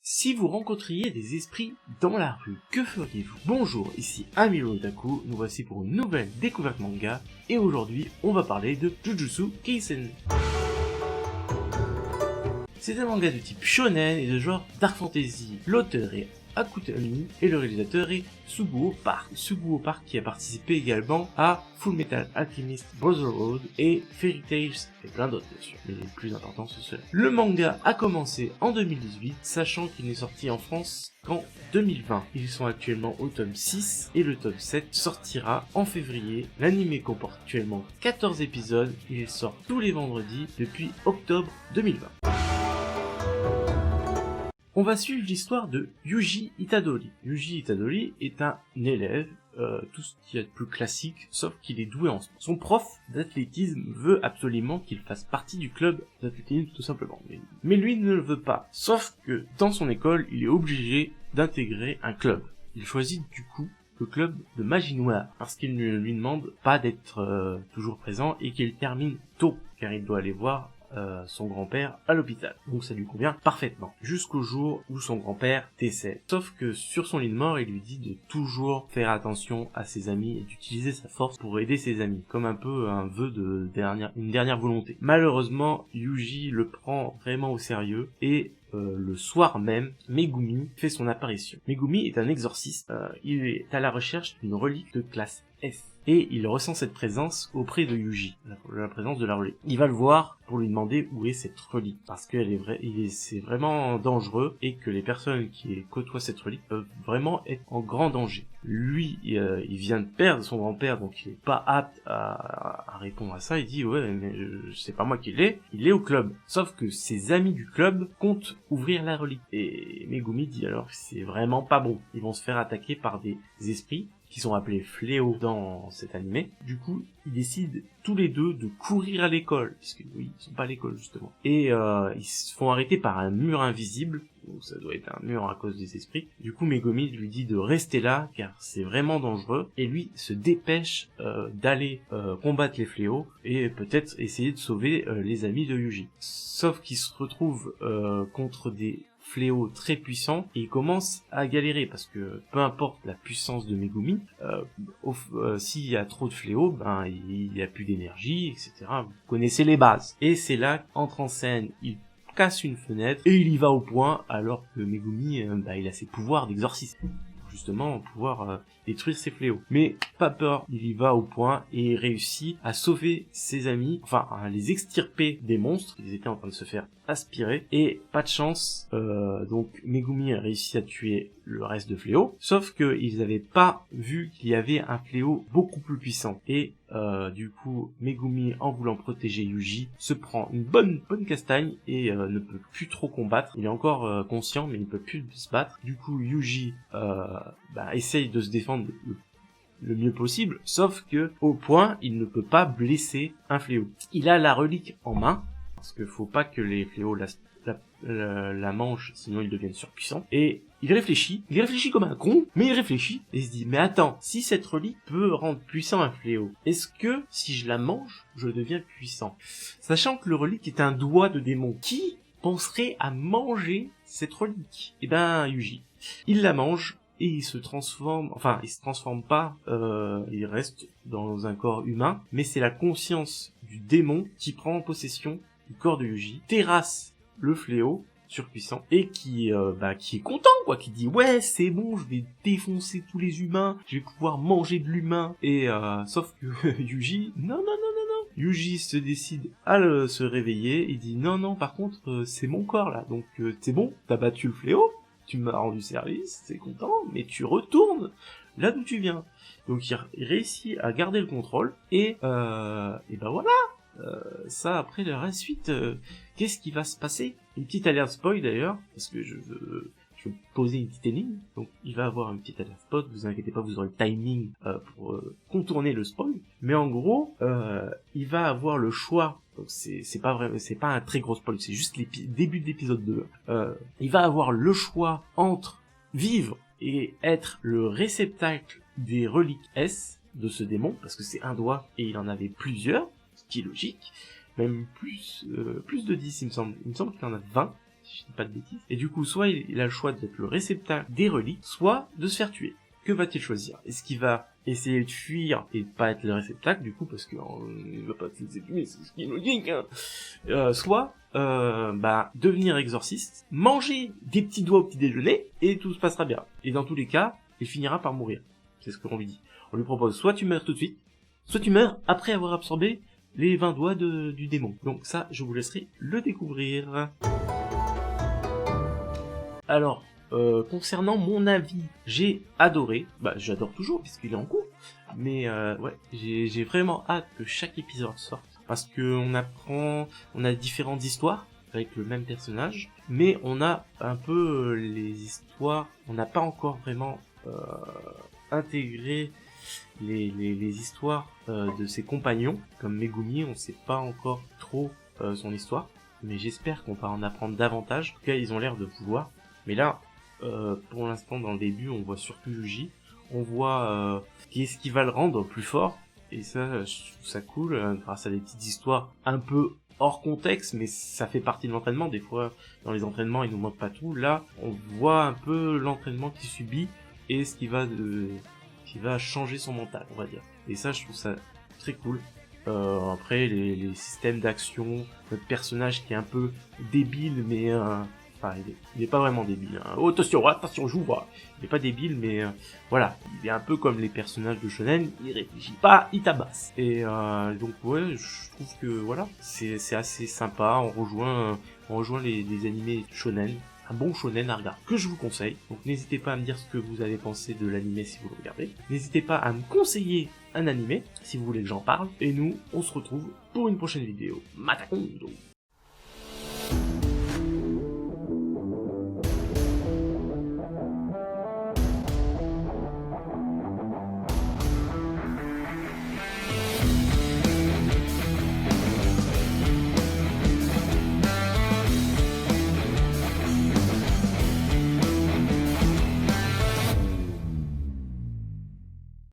Si vous rencontriez des esprits dans la rue, que feriez-vous? Bonjour, ici Amiro Otaku, nous voici pour une nouvelle découverte manga, et aujourd'hui on va parler de Jujutsu Kaisen. C'est un manga de type shonen et de genre dark fantasy. L'auteur est Akutami et le réalisateur est Suguho Park. Suguho Park qui a participé également à Fullmetal Alchemist Brotherhood et Fairy Tail et plein d'autres bien sûr, mais les plus importants sont ceux-là. Le manga a commencé en 2018, sachant qu'il n'est sorti en France qu'en 2020. Ils sont actuellement au tome 6 et le tome 7 sortira en février. L'anime comporte actuellement 14 épisodes, il sort tous les vendredis depuis octobre 2020. On va suivre l'histoire de Yuji Itadori. Yuji Itadori est un élève, tout ce qu'il y a de plus classique, sauf qu'il est doué en sport. Son prof d'athlétisme veut absolument qu'il fasse partie du club d'athlétisme, tout simplement. Mais lui ne le veut pas. Sauf que dans son école, il est obligé d'intégrer un club. Il choisit du coup le club de magie noire, parce qu'il ne lui demande pas d'être toujours présent et qu'il termine tôt, car il doit aller voir son grand-père à l'hôpital. Donc ça lui convient parfaitement. Jusqu'au jour où son grand-père décède. Sauf que sur son lit de mort, il lui dit de toujours faire attention à ses amis et d'utiliser sa force pour aider ses amis. Comme un peu un vœu de une dernière volonté. Malheureusement, Yuji le prend vraiment au sérieux et le soir même, Megumi fait son apparition. Megumi est un exorciste. Il est à la recherche d'une relique de classe S. Et il ressent cette présence auprès de Yuji, la présence de la relique. Il va le voir pour lui demander où est cette relique, parce qu'elle est c'est vraiment dangereux et que les personnes qui côtoient cette relique peuvent vraiment être en grand danger. Lui, il vient de perdre son grand-père, donc il est pas apte à répondre à ça. Il dit ouais, mais c'est pas moi qui l'ai. Il est au club. Sauf que ses amis du club comptent ouvrir la relique. Et Megumi dit alors que c'est vraiment pas bon. Ils vont se faire attaquer par des esprits qui sont appelés fléaux dans cet animé. Du coup, ils décident tous les deux de courir à l'école, puisque oui, ils sont pas à l'école justement. Et ils se font arrêter par un mur invisible, donc ça doit être un mur à cause des esprits. Du coup, Megumi lui dit de rester là, car c'est vraiment dangereux, et lui se dépêche d'aller combattre les fléaux, et peut-être essayer de sauver les amis de Yuji. Sauf qu'il se retrouve contre des fléaux très puissants et il commence à galérer parce que peu importe la puissance de Megumi, s'il y a trop de fléaux, ben il y a plus d'énergie, etc. Vous connaissez les bases. Et c'est là qu'entre en scène, il casse une fenêtre et il y va au point alors que Megumi, il a ses pouvoirs d'exorcisme. Justement pouvoir détruire ses fléaux. Mais pas peur, il y va au point et réussit à sauver ses amis, enfin à les extirper des monstres, ils étaient en train de se faire aspirer, et pas de chance, donc Megumi a réussi à tuer le reste de fléaux, sauf qu'ils n'avaient pas vu qu'il y avait un fléau beaucoup plus puissant, et du coup Megumi, en voulant protéger Yuji, se prend une bonne castagne et ne peut plus trop combattre. Il est encore conscient mais il ne peut plus se battre. Du coup Yuji essaye de se défendre le mieux possible, sauf que au point il ne peut pas blesser un fléau. Il a la relique en main parce que faut pas que les fléaux la mangent, sinon ils deviennent surpuissants. Et il réfléchit comme un con, mais il réfléchit et se dit mais attends, si cette relique peut rendre puissant un fléau, est-ce que si je la mange, je deviens puissant? Sachant que le relique est un doigt de démon, qui penserait à manger cette relique? Eh ben Yuji, il la mange et il se transforme pas, il reste dans un corps humain, mais c'est la conscience du démon qui prend possession du corps de Yuji, terrasse le fléau surpuissant et qui est content quoi, qui dit ouais c'est bon, je vais défoncer tous les humains, je vais pouvoir manger de l'humain. Et sauf que Yuji non, Yuji se décide à se réveiller, il dit non par contre c'est mon corps là, donc c'est bon, t'as battu le fléau, tu m'as rendu service, c'est content, mais tu retournes là d'où tu viens. Donc il réussit à garder le contrôle et voilà. Ça après la suite, qu'est-ce qui va se passer? Une petite alerte spoil d'ailleurs, parce que je veux poser une petite énigme, donc il va avoir une petite alerte spoil, vous inquiétez pas, vous aurez le timing pour contourner le spoil, mais en gros il va avoir le choix, donc c'est pas vrai, c'est pas un très gros spoil, c'est juste début de l'épisode 2, il va avoir le choix entre vivre et être le réceptacle des reliques S de ce démon, parce que c'est un doigt et il en avait plusieurs, qui est logique, même plus de 10 il me semble qu'il en a 20, si je dis pas de bêtises. Et du coup, soit il a le choix d'être le réceptacle des reliques, soit de se faire tuer. Que va-t-il choisir? Est-ce qu'il va essayer de fuir et de pas être le réceptacle, du coup, parce que il va pas se laisser tuer, c'est ce qui est logique, hein. Soit devenir exorciste, manger des petits doigts au petit déjeuner, et tout se passera bien. Et dans tous les cas, il finira par mourir. C'est ce qu'on lui dit. On lui propose soit tu meurs tout de suite, soit tu meurs après avoir absorbé les 20 doigts du démon. Donc ça, je vous laisserai le découvrir. Alors, concernant mon avis, j'ai adoré. J'adore toujours puisqu'il est en cours. Mais ouais, j'ai vraiment hâte que chaque épisode sorte. Parce que on a différentes histoires avec le même personnage. Mais on a un peu les histoires, on n'a pas encore vraiment intégré les histoires de ses compagnons. Comme Megumi, on sait pas encore trop son histoire. Mais j'espère qu'on va en apprendre davantage. En tout cas, ils ont l'air de vouloir. Mais là, pour l'instant, dans le début, on voit surtout Yuji. On voit qu'est-ce qui va le rendre plus fort. Et ça, je trouve ça cool, grâce à des petites histoires un peu hors contexte, mais ça fait partie de l'entraînement. Des fois, dans les entraînements, ils nous montrent pas tout. Là, on voit un peu l'entraînement qu'il subit et ce qui va changer son mental, on va dire. Et ça, je trouve ça très cool. Après, les systèmes d'action, notre personnage qui est un peu débile, mais enfin, il est pas vraiment débile. Hein. Oh, attention, je vous vois. Il est pas débile, mais voilà. Il est un peu comme les personnages de shonen. Il réfléchit pas, il tabasse. Et donc ouais, je trouve que voilà, c'est assez sympa. On rejoint les animés shonen. Un bon shonen à regarder, que je vous conseille. Donc n'hésitez pas à me dire ce que vous avez pensé de l'animé si vous le regardez. N'hésitez pas à me conseiller un animé si vous voulez que j'en parle. Et nous, on se retrouve pour une prochaine vidéo. Matakondo!